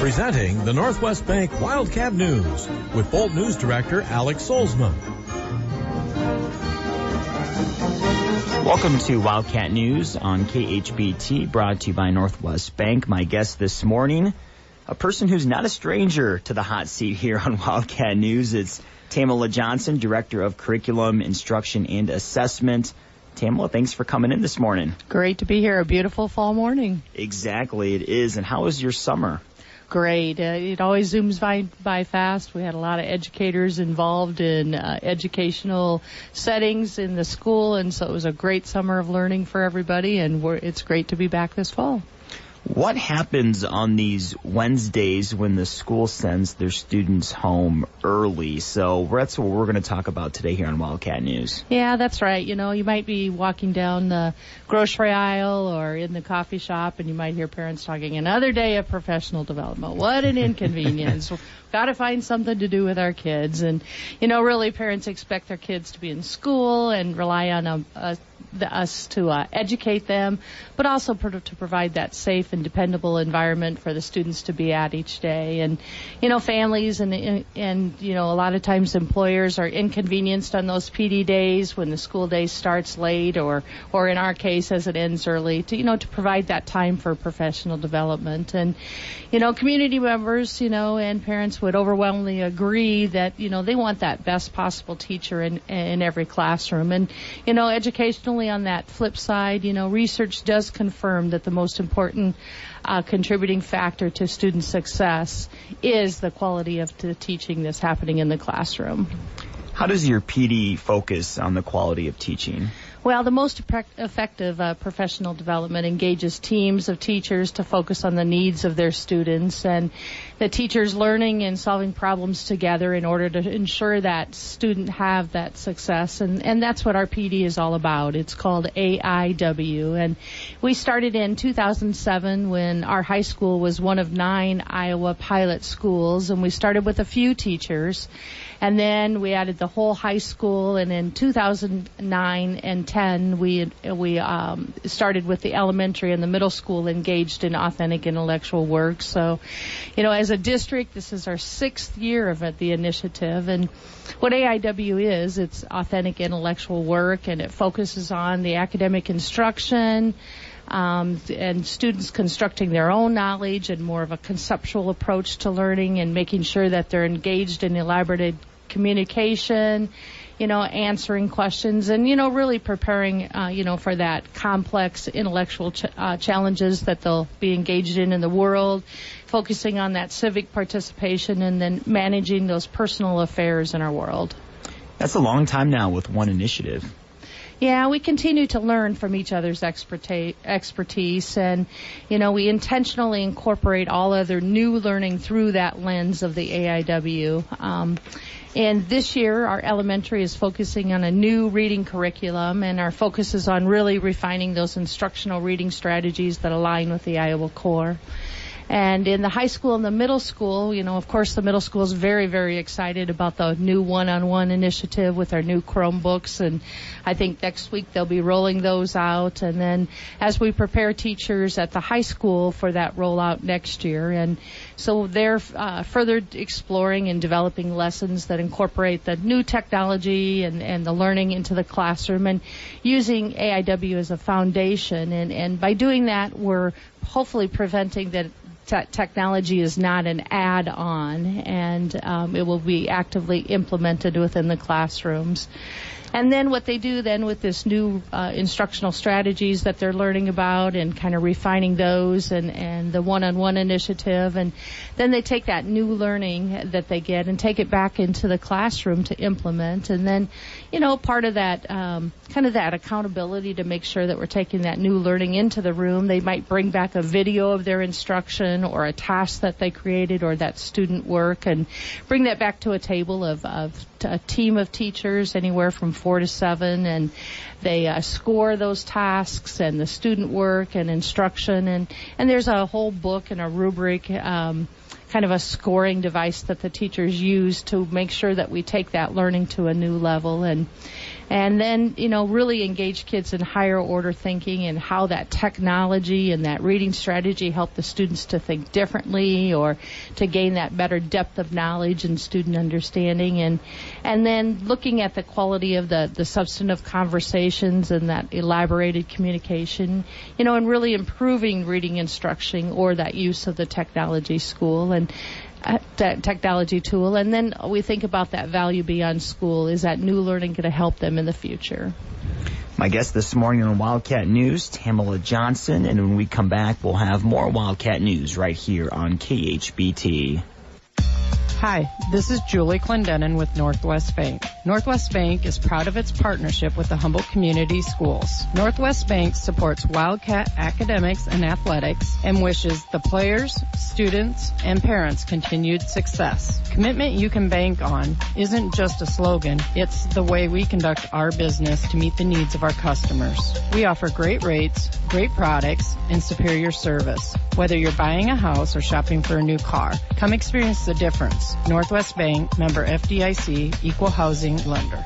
Presenting the Northwest Bank Wildcat News with Bolt News Director Alex Solsma. Welcome to Wildcat News on KHBT, brought to you by Northwest Bank. My guest this morning, a person who's not a stranger to the hot seat here on Wildcat News. It's Tamela Johnson, Director of Curriculum, Instruction, and Assessment. Tamela, thanks for coming in this morning. Great to be here. A beautiful fall morning. Exactly, it is. And how was your summer? Great. It always zooms by fast. We had a lot of educators involved in educational settings in the school, and so it was a great summer of learning for everybody, and it's great to be back this fall. What happens on these Wednesdays when the school sends their students home early? So that's what we're going to talk about today here on Wildcat News. Yeah, that's right. You know, you might be walking down the grocery aisle or in the coffee shop, and you might hear parents talking, another day of professional development. What an inconvenience. Got to find something to do with our kids. And, you know, really parents expect their kids to be in school and rely on us to educate them, but also to provide that safe and dependable environment for the students to be at each day. And, you know, families and you know, a lot of times employers are inconvenienced on those PD days when the school day starts late or in our case as it ends early to, you know, to provide that time for professional development. And, you know, community members, you know, and parents would overwhelmingly agree that, you know, they want that best possible teacher in every classroom. And, you know, educationally on that flip side, you know, research does confirm that the most important contributing factor to student success is the quality of the teaching that's happening in the classroom. How does your PD focus on the quality of teaching? Well, the most effective professional development engages teams of teachers to focus on the needs of their students, and the teachers learning and solving problems together in order to ensure that students have that success. And that's what our PD is all about. It's called AIW. And we started in 2007 when our high school was one of 9 Iowa pilot schools, and we started with a few teachers. And then we added the whole high school, and in 2009 and 10, we started with the elementary and the middle school engaged in authentic intellectual work. So, you know, as a district, this is our 6th year of the initiative. And what AIW is, it's authentic intellectual work, and it focuses on the academic instruction, and students constructing their own knowledge and more of a conceptual approach to learning and making sure that they're engaged in elaborated communication, you know, answering questions and, you know, really preparing, you know, for that complex intellectual challenges that they'll be engaged in the world, focusing on that civic participation and then managing those personal affairs in our world. That's a long time now with one initiative. Yeah, we continue to learn from each other's expertise, and, you know, we intentionally incorporate all other new learning through that lens of the AIW. And this year, our elementary is focusing on a new reading curriculum, and our focus is on really refining those instructional reading strategies that align with the Iowa core. And in the high school and the middle school, you know, of course, the middle school is very, very excited about the new one-on-one initiative with our new Chromebooks. And I think next week they'll be rolling those out. And then as we prepare teachers at the high school for that rollout next year. And so they're further exploring and developing lessons that incorporate the new technology and the learning into the classroom and using AIW as a foundation. And by doing that, we're hopefully preventing that technology is not an add-on, and it will be actively implemented within the classrooms. And then what they do then with this new instructional strategies that they're learning about and kind of refining those and the one-on-one initiative, and then they take that new learning that they get and take it back into the classroom to implement. And then, you know, part of that kind of that accountability to make sure that we're taking that new learning into the room. They might bring back a video of their instruction or a task that they created or that student work and bring that back to a table of a team of teachers, anywhere from 4 to 7, and they score those tasks and the student work and instruction, and there's a whole book and a rubric, kind of a scoring device that the teachers use to make sure that we take that learning to a new level. And And then, really engage kids in higher order thinking and how that technology and that reading strategy help the students to think differently or to gain that better depth of knowledge and student understanding. And then looking at the quality of the substantive conversations and that elaborated communication, and really improving reading instruction or that use of the technology school and that technology tool. And then we think about that value beyond school. Is that new learning going to help them in the future? My guest this morning on Wildcat News, Tamela Johnson, and when we come back, we'll have more Wildcat News right here on KHBT. Hi, this is Julie Clendenin with Northwest Bank. Northwest Bank is proud of its partnership with the Humboldt Community Schools. Northwest Bank supports Wildcat academics and athletics and wishes the players, students, and parents continued success. Commitment you can bank on isn't just a slogan, it's the way we conduct our business to meet the needs of our customers. We offer great rates, great products, and superior service. Whether you're buying a house or shopping for a new car, come experience the difference. Northwest Bank, member FDIC, equal housing lender.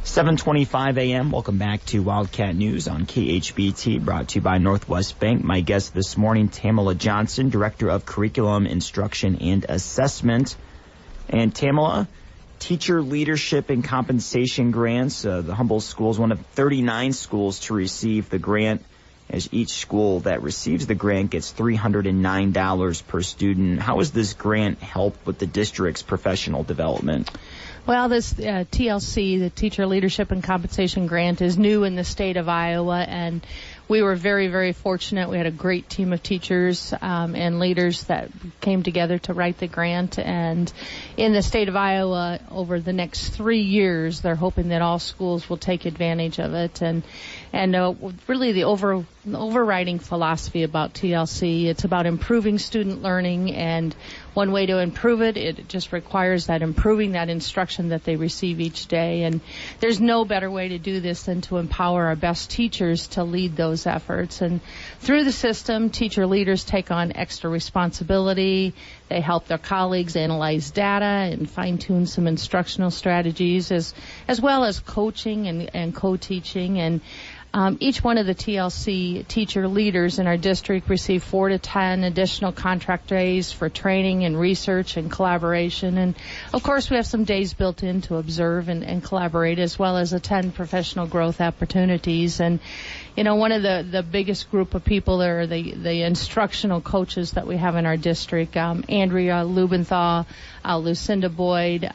7:25 a.m. Welcome back to Wildcat News on KHBT, brought to you by Northwest Bank. My guest this morning, Tamela Johnson, Director of Curriculum, Instruction, and Assessment. And Tamela, teacher leadership and compensation grants. The Humboldt School is one of 39 schools to receive the grant, as each school that receives the grant gets $309 per student. How does this grant help with the district's professional development? Well, this TLC, the Teacher Leadership and Compensation Grant, is new in the state of Iowa, and we were very, very fortunate. We had a great team of teachers and leaders that came together to write the grant. And in the state of Iowa, over the next 3 years, they're hoping that all schools will take advantage of it. And really the overriding philosophy about TLC, it's about improving student learning, and one way to improve it, it just requires that improving that instruction that they receive each day. And there's no better way to do this than to empower our best teachers to lead those efforts. And through the system, teacher leaders take on extra responsibility. They help their colleagues analyze data and fine-tune some instructional strategies, as well as coaching and co-teaching. And each one of the TLC teacher leaders in our district receive 4 to 10 additional contract days for training and research and collaboration. And, of course, we have some days built in to observe and collaborate, as well as attend professional growth opportunities. And, one of the biggest group of people are the instructional coaches that we have in our district. Andrea Lubenthal, Lucinda Boyd,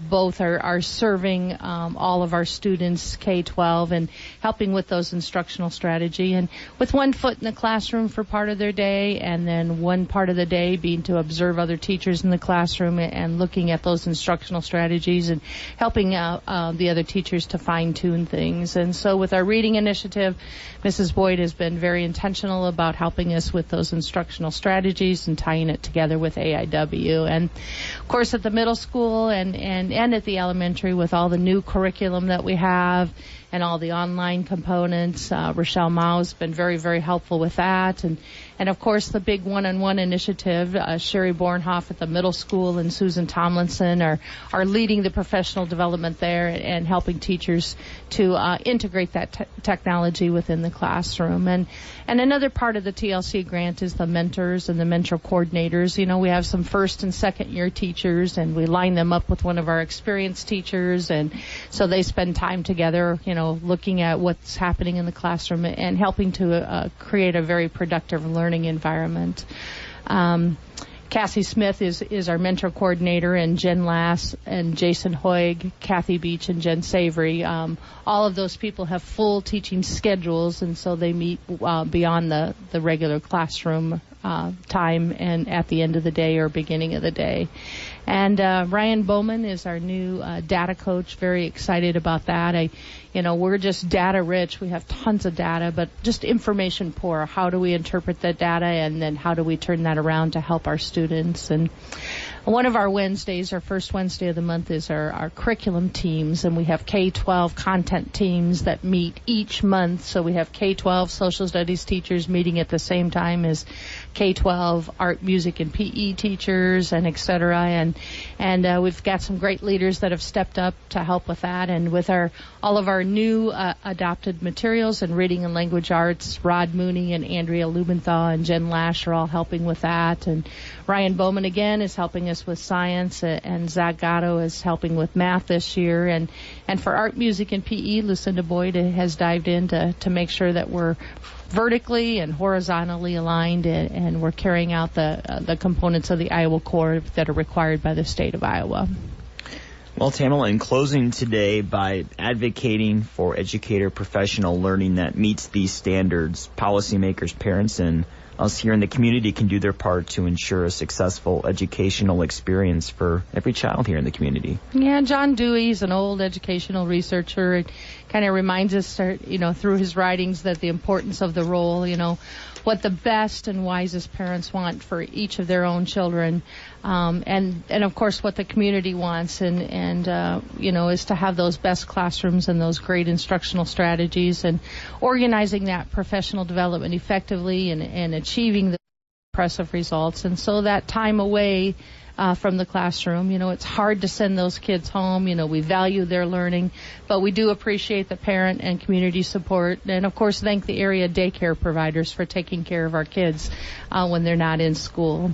both are serving all of our students, K-12, and helping with those instructional strategy, and with one foot in the classroom for part of their day, and then one part of the day being to observe other teachers in the classroom and looking at those instructional strategies and helping the other teachers to fine-tune things. And so with our reading initiative, Mrs. Boyd has been very intentional about helping us with those instructional strategies and tying it together with AIW. And of course at the middle school and at the elementary, with all the new curriculum that we have and all the online components, Rochelle Mau's been very, very helpful with that. And of course the big one-on-one initiative, Sherry Bornhoff at the middle school and Susan Tomlinson are leading the professional development there and helping teachers to integrate that technology within the classroom. And another part of the TLC grant is the mentors and the mentor coordinators. We have some first and second year teachers, and we line them up with one of our experienced teachers, and so they spend time together, looking at what's happening in the classroom and helping to create a very productive learning environment. Cassie Smith is our mentor coordinator, and Jen Lass and Jason Hoig, Kathy Beach, and Jen Savory. All of those people have full teaching schedules, and so they meet beyond the regular classroom time and at the end of the day or beginning of the day. And Ryan Bowman is our new data coach. Very excited about that. We're just data rich. We have tons of data, but just information poor. How do we interpret that data, and then how do we turn that around to help our students? And One of our Wednesdays, our first Wednesday of the month, is our curriculum teams, and we have K-12 content teams that meet each month. So we have K-12 social studies teachers meeting at the same time as K-12 art, music, and PE teachers, and et cetera. And we've got some great leaders that have stepped up to help with that. And with all of our new adopted materials and reading and language arts, Rod Mooney and Andrea Lubenthal and Jen Lash are all helping with that. And Ryan Bowman again is helping us with science, and Zach Gatto is helping with math this year. And for art, music, and PE, Lucinda Boyd has dived in to make sure that we're vertically and horizontally aligned, and we're carrying out the components of the Iowa Core that are required by the state of Iowa. Well, Tamela, in closing today, by advocating for educator professional learning that meets these standards, policymakers, parents, and us here in the community can do their part to ensure a successful educational experience for every child here in the community. Yeah, John Dewey's an old educational researcher. It kind of reminds us, through his writings, that the importance of the role, what the best and wisest parents want for each of their own children, and of course what the community wants, and is to have those best classrooms and those great instructional strategies, and organizing that professional development effectively and achieving the impressive results. And so that time away from the classroom, it's hard to send those kids home. We value their learning, but we do appreciate the parent and community support, and of course thank the area daycare providers for taking care of our kids when they're not in school.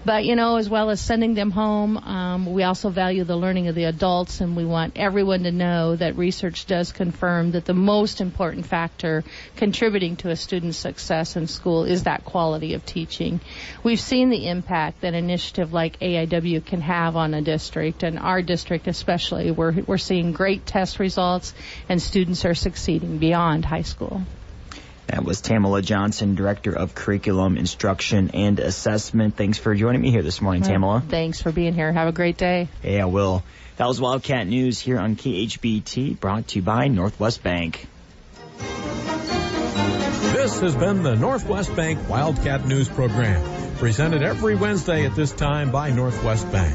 But, as well as sending them home, we also value the learning of the adults, and we want everyone to know that research does confirm that the most important factor contributing to a student's success in school is that quality of teaching. We've seen the impact that an initiative like AIW can have on a district, and our district especially. We're seeing great test results, and students are succeeding beyond high school. That was Tamela Johnson, Director of Curriculum, Instruction, and Assessment. Thanks for joining me here this morning, Tamela. Thanks for being here. Have a great day. Yeah, I will. That was Wildcat News here on KHBT, brought to you by Northwest Bank. This has been the Northwest Bank Wildcat News Program, presented every Wednesday at this time by Northwest Bank.